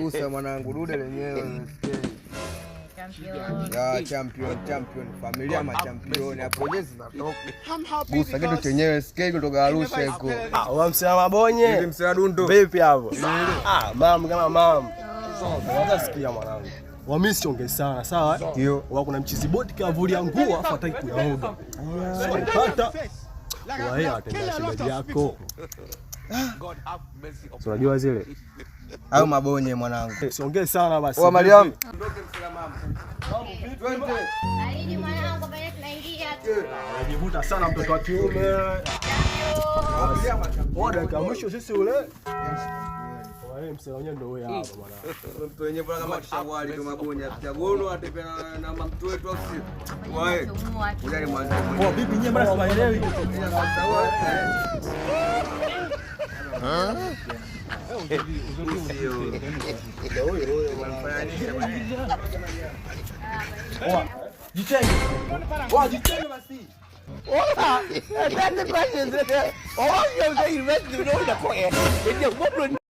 Usa mwanangu dude lenyewe. Champion familia ama champion hapo jezi zinatoka. Gusa kitu chenyewe SK kutoka Arusha huko. Wa msela mabonye. Ni msela dundo. Vipi hapo? Mam kama mam. Unaweza sikia mwanangu. Wamisi chonge sana, sawa? Ndio. Wa kuna mchizi boti kavulia nguo afa hataki kuoga. Hata wewe atenda shemeji yako. Unajua zile au mabonye mwanangu. Siongee sana basi. Wa Mariam. Ndoke msela mama. Twende. Alini mwanangu pale tunaingia tu. Anajivuta sana mtoto wa kiume. Oda kama mwisho sisi ule. Wewe msela wenyewe ndio wewe hapa bwana. Mtu wenyewe bwana kama kishawali tu mabonye akichagono atembea na mtu wetu au si. Wewe. Unajali mwanzo. Kwa bibi nyewe bwana siwaelewi. Jitenge basi. Ola, that's the question. Oh, you're saying